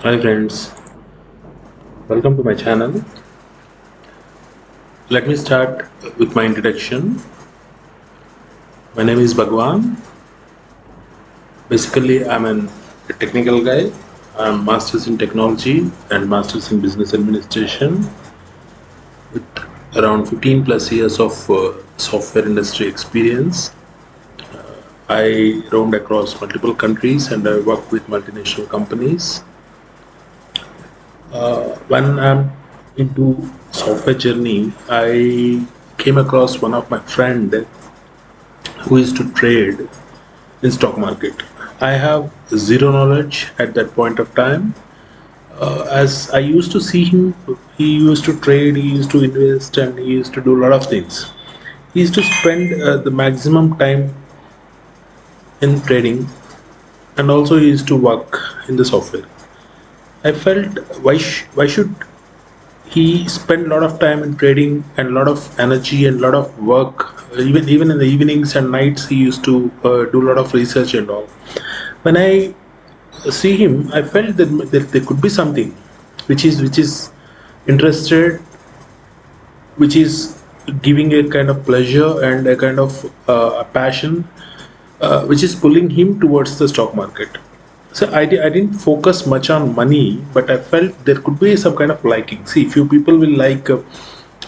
Hi friends, welcome to my channel. Let me start with my introduction. My name is Bhagwan. Basically, a technical guy. I'm masters in technology and masters in business administration with around 15 plus years of software industry experience. I roamed across multiple countries and I worked with multinational companies. When I'm into software journey, I came across one of my friend who used to trade in stock market. I have zero knowledge at that point of time. As I used to see him, he used to trade, he used to invest, and he used to do a lot of things. He used to spend the maximum time in trading, and also he used to work in the software. I felt why should he spend a lot of time in trading and a lot of energy and a lot of work. Even in the evenings and nights, he used to do a lot of research and all. When I see him, I felt that there could be something which is interested, which is giving a kind of pleasure and a kind of a passion, which is pulling him towards the stock market. So I didn't focus much on money, but I felt there could be some kind of liking. See, few people will like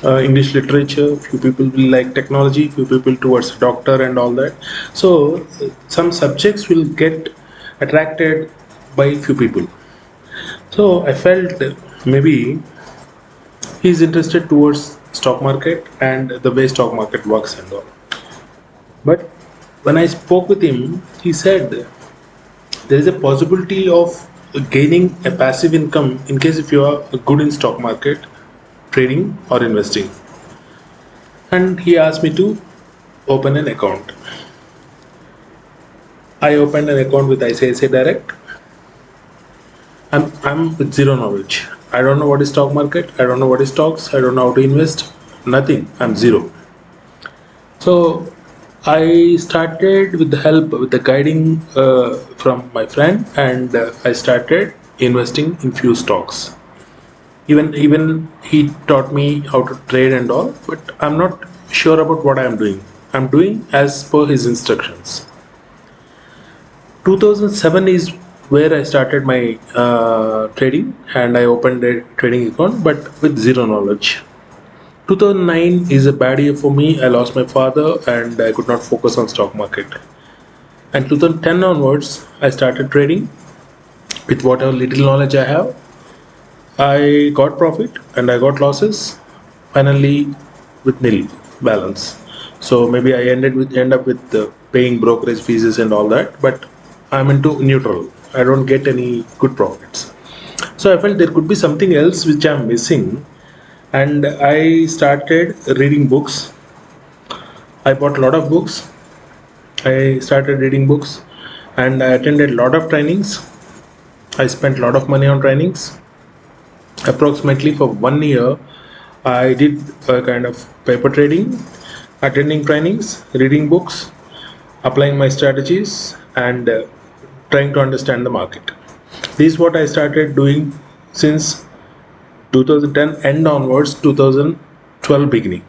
English literature, few people will like technology, few people towards doctor and all that. So some subjects will get attracted by few people. So I felt maybe he's interested towards stock market and the way stock market works and all. But when I spoke with him, he said there is a possibility of gaining a passive income in case if you are good in stock market trading or investing. And he asked me to open an account. I opened an account with ICICI Direct. I'm with zero knowledge. I don't know what is stock market. I don't know what is stocks. I don't know how to invest. Nothing. I'm zero. So I started with the help, with the guiding from my friend, and I started investing in few stocks. Even he taught me how to trade and all, but I'm not sure about what I'm doing. I'm doing as per his instructions. 2007 is where I started my trading, and I opened a trading account, but with zero knowledge. 2009 is a bad year for me. I lost my father, and I could not focus on stock market. And 2010 onwards, I started trading with whatever little knowledge I have. I got profit and I got losses. Finally, with nil balance. So maybe I end up with paying brokerage fees and all that. But I'm into neutral. I don't get any good profits. So I felt there could be something else which I'm missing, and I started reading books. I bought a lot of books. I started reading books, and I attended a lot of trainings. I spent a lot of money on trainings. Approximately for 1 year, I did a kind of paper trading, attending trainings, reading books, applying my strategies, and trying to understand the market. This is what I started doing since 2010 end onwards, 2012 beginning.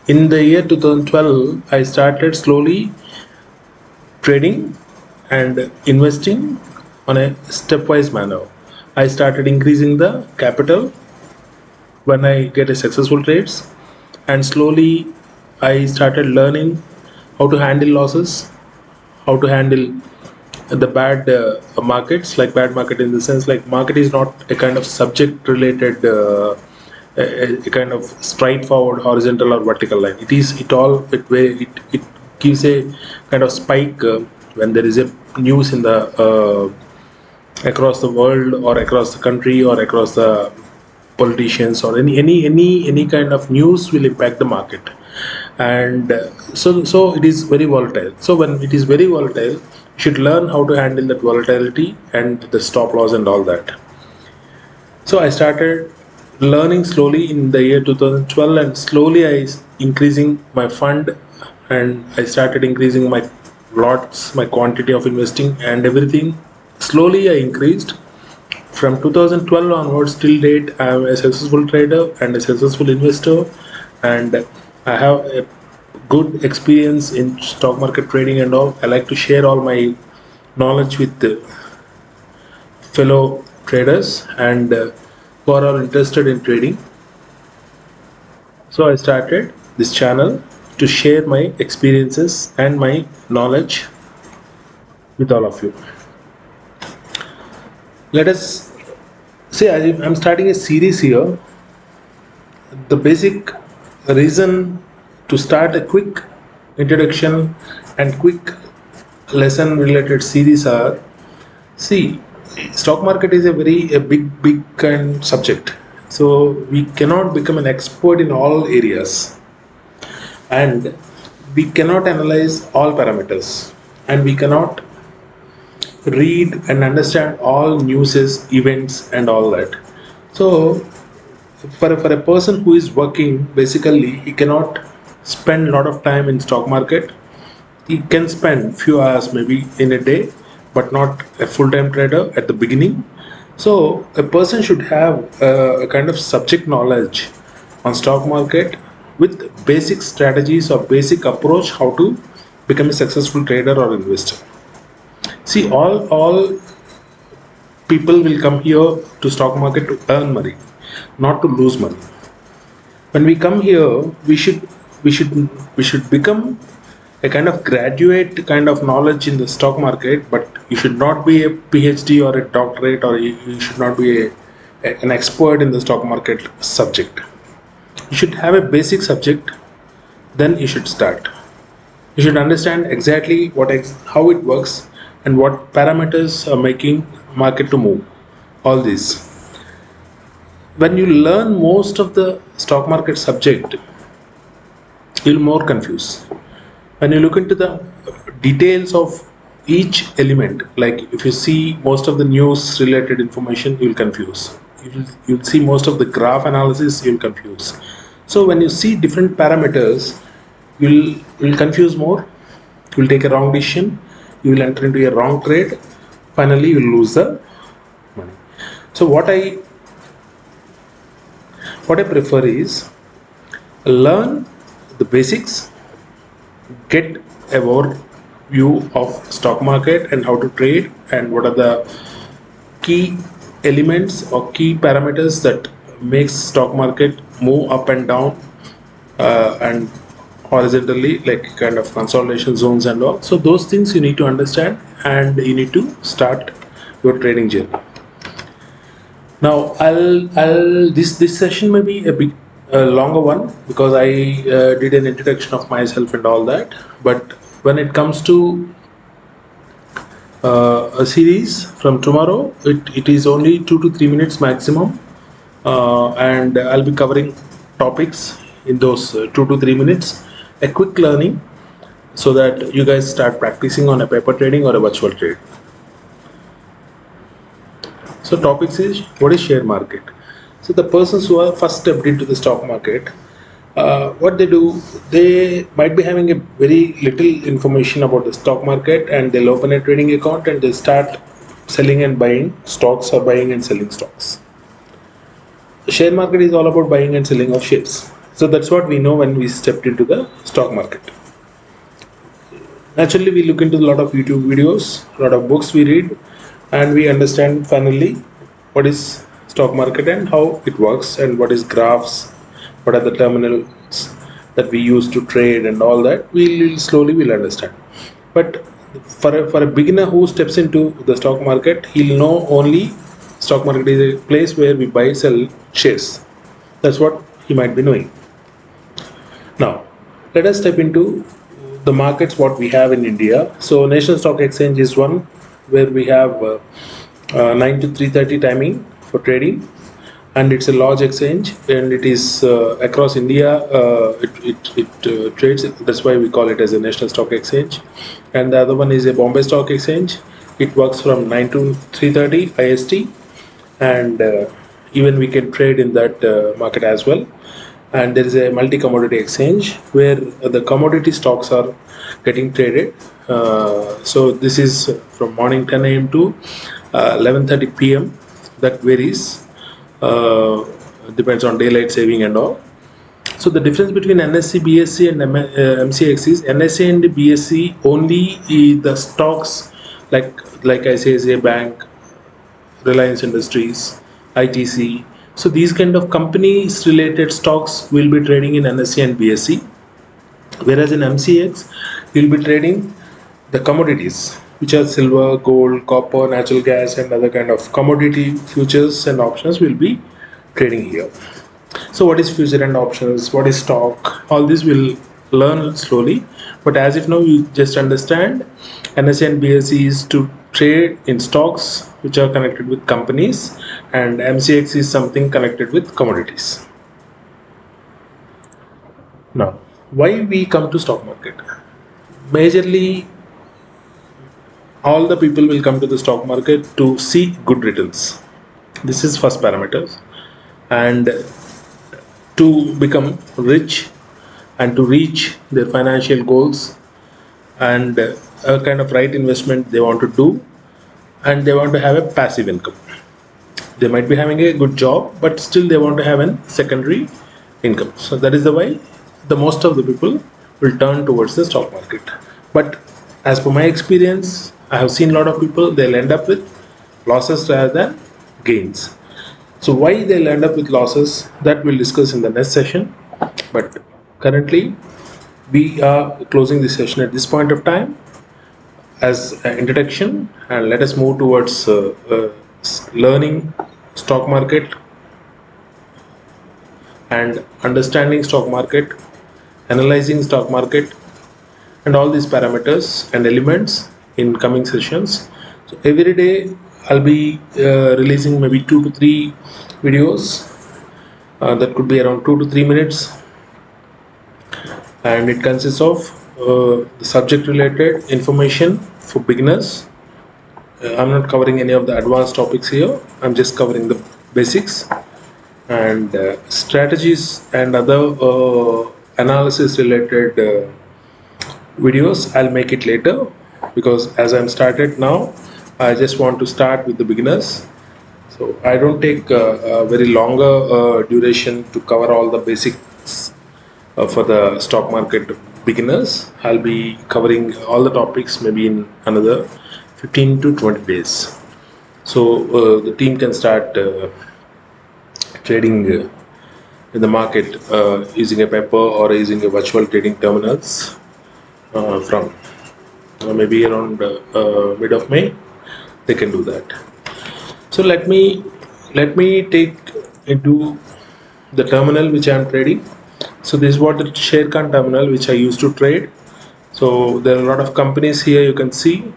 In the year 2012, I started slowly trading and investing on a stepwise manner. I started increasing the capital when I get a successful trades, and slowly I started learning how to handle losses, how to handle the bad markets, like bad market in the sense like market is not a kind of subject related a kind of straightforward horizontal or vertical line. It gives a kind of spike when there is a news in the across the world or across the country or across the politicians or any kind of news will impact the market. And so it is very volatile. So when it is very volatile, you should learn how to handle that volatility and the stop loss and all that. So I started learning slowly in the year 2012, and slowly increasing my fund, and I started increasing my lots, my quantity of investing and everything. Slowly I increased from 2012 onwards till date, I am a successful trader and a successful investor, and I have a good experience in stock market trading and all. I like to share all my knowledge with fellow traders and who are all interested in trading. So I started this channel to share my experiences and my knowledge with all of you. Let us say I'm starting a series here. The basic reason to start a quick introduction and quick lesson related series are, see, stock market is a big kind subject, so we cannot become an expert in all areas, and we cannot analyze all parameters, and we cannot read and understand all newses, events and all that. So for a person who is working, basically he cannot spend a lot of time in stock market. He can spend few hours maybe in a day, but not a full-time trader at the beginning. So a person should have a kind of subject knowledge on stock market with basic strategies or basic approach how to become a successful trader or investor. See, all people will come here to stock market to earn money, not to lose money. When we come here, we should become a kind of graduate kind of knowledge in the stock market, but you should not be a PhD or a doctorate, or you should not be an expert in the stock market subject. You should have a basic subject, then you should start. You should understand exactly how it works and what parameters are making market to move. All these. When you learn most of the stock market subject, you'll more confused. When you look into the details of each element, like if you see most of the news related information, you'll confuse. You'll see most of the graph analysis, you'll confuse. So when you see different parameters, you'll confuse more. You'll take a wrong decision. You will enter into a wrong trade. Finally, you'll lose the money. So what I prefer is learn the basics, get a overview of stock market and how to trade, and what are the key elements or key parameters that makes stock market move up and down and horizontally, like kind of consolidation zones and all. So those things you need to understand, and you need to start your trading journey. Now this session may be a bit longer one, because I did an introduction of myself and all that. But when it comes to a series from tomorrow, it is only 2 to 3 minutes maximum, and I'll be covering topics in those 2 to 3 minutes, a quick learning, so that you guys start practicing on a paper trading or a virtual trade. So topics is, what is share market? So the persons who are first stepped into the stock market, what they do, they might be having a very little information about the stock market, and they'll open a trading account and they start selling and buying stocks or buying and selling stocks. The share market is all about buying and selling of shares. So that's what we know when we stepped into the stock market. Naturally, we look into a lot of YouTube videos, a lot of books we read, and we understand finally what is stock market and how it works, and what is graphs, what are the terminals that we use to trade and all that. We'll slowly understand. But for a beginner who steps into the stock market, he'll know only stock market is a place where we buy sell shares. That's what he might be knowing. Now let us step into the markets what we have in India. So National Stock Exchange is one where we have 9 to 3:30 timing for trading, and it's a large exchange, and it is across India. It trades. That's why we call it as a National Stock Exchange. And the other one is a Bombay Stock Exchange. It works from 9 to 3:30 IST, and even we can trade in that market as well. And there is a multi-commodity exchange where the commodity stocks are getting traded. So this is from morning 10 a.m. to 11:30 p.m. that varies, uh, depends on daylight saving and all. So the difference between NSE, BSE and MCX is NSE and BSE only the stocks like ICICI Bank, Reliance Industries, ITC. So these kind of companies related stocks will be trading in NSE and BSE, whereas in MCX you'll be trading the commodities which are silver, gold, copper, natural gas and other kind of commodity futures and options will be trading here. So what is future and options, what is stock, all this we'll learn slowly, but as if now you just understand NSE and BSE is to trade in stocks which are connected with companies and MCX is something connected with commodities. Now why we come to stock market? Majorly all the people will come to the stock market to see good returns. This is first parameters, and to become rich and to reach their financial goals and a kind of right investment they want to do, and they want to have a passive income. They might be having a good job but still they want to have an secondary income. So that is the why the most of the people will turn towards the stock market. But as per my experience, I have seen a lot of people, they'll end up with losses rather than gains. So why they'll end up with losses, that we'll discuss in the next session. But currently we are closing this session at this point of time as an introduction, and let us move towards learning stock market and understanding stock market, analyzing stock market and all these parameters and elements in coming sessions. So every day I'll be releasing maybe 2 to 3 videos that could be around 2 to 3 minutes, and it consists of the subject related information for beginners. I'm not covering any of the advanced topics here, I'm just covering the basics, and strategies and other analysis related videos I'll make it later, because as I'm started now I just want to start with the beginners. So I don't take a very longer duration to cover all the basics for the stock market beginners. I'll be covering all the topics maybe in another 15 to 20 days. So the team can start trading in the market using a paper or using a virtual trading terminals from maybe around mid of May they can do that. So let me take into the terminal which I am trading. So this is what the Sharekhan terminal which I used to trade. So there are a lot of companies here you can see,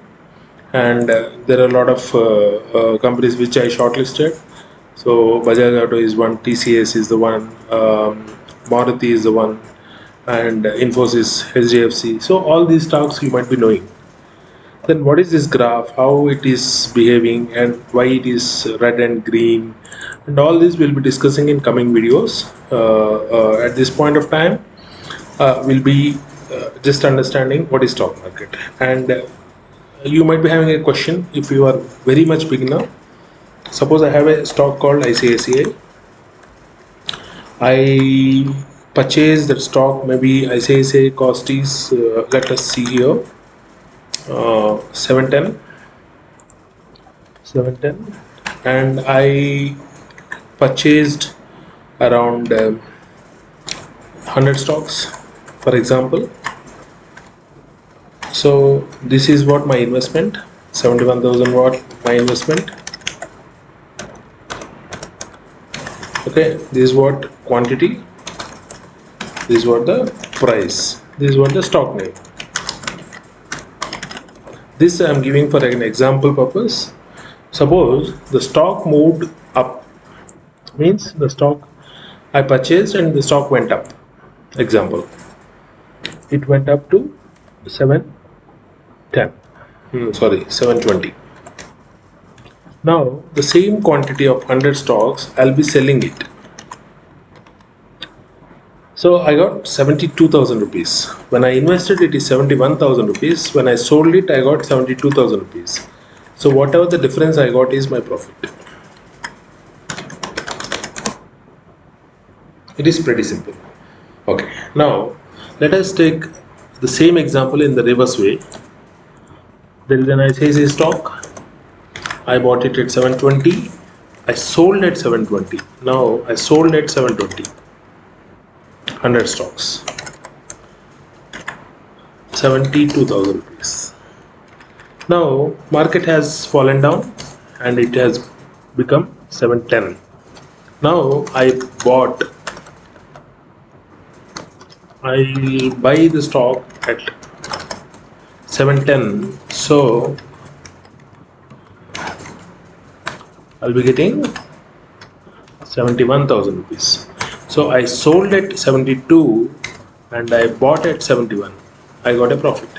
and there are a lot of companies which I shortlisted. So Bajaj Auto is one, TCS is the one, Maruti is the one, and Infosys, HDFC. So all these stocks you might be knowing. Then what is this graph, how it is behaving and why it is red and green, and all this we'll be discussing in coming videos. At this point of time we'll be just understanding what is stock market, and you might be having a question if you are very much beginner. Suppose I have a stock called ICICI. I purchase that stock, maybe ICICI cost is let us see here 710, and I purchased around 100 stocks for example. So this is what my investment, 71,000 watt my investment. Okay, this is what quantity, this is what the price, this is what the stock name. This I am giving for an example purpose. Suppose the stock moved up, means the stock I purchased and the stock went up. Example, it went up to 710, 720. Now the same quantity of 100 stocks I'll be selling it. So I got 72,000 rupees. When I invested it is 71,000 rupees. When I sold it I got 72,000 rupees. So whatever the difference I got is my profit. It is pretty simple. Okay, now let us take the same example in the reverse way. There is an ICICI stock. I bought it at 720. I sold at 720. Now I sold at 720. 100 stocks. 72,000 rupees. Now market has fallen down and it has become 710. Now I buy the stock at 710. So I'll be getting 71,000 rupees. So I sold at 72 and I bought at 71. I got a profit.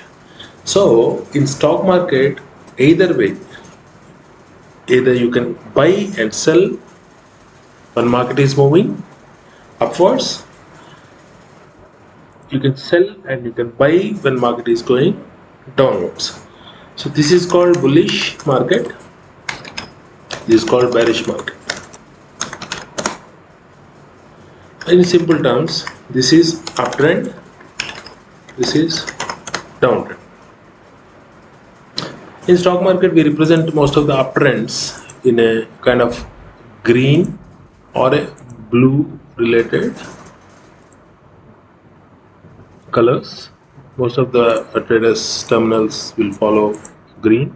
So in stock market, either way, either you can buy and sell when market is moving upwards, you can sell and you can buy when market is going downwards. So this is called bullish market. This is called bearish market. In simple terms, this is uptrend, this is downtrend. In stock market, we represent most of the uptrends in a kind of green or a blue related colors. Most of the traders terminals will follow green,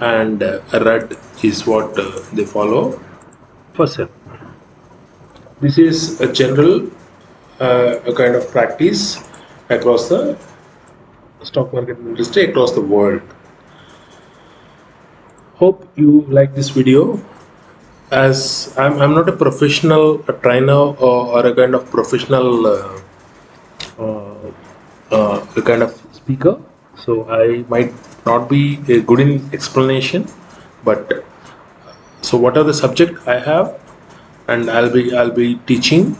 and red is what they follow for sell. This is a general a kind of practice across the stock market industry across the world. Hope you like this video. As I'm not a professional trainer or a kind of professional a kind of speaker, so I might not be a good in explanation, but so what are the subject I have, and I'll be teaching.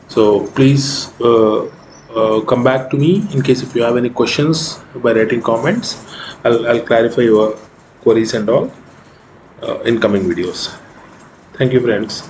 So please come back to me in case if you have any questions by writing comments. I'll clarify your queries and all in coming videos. Thank you, friends.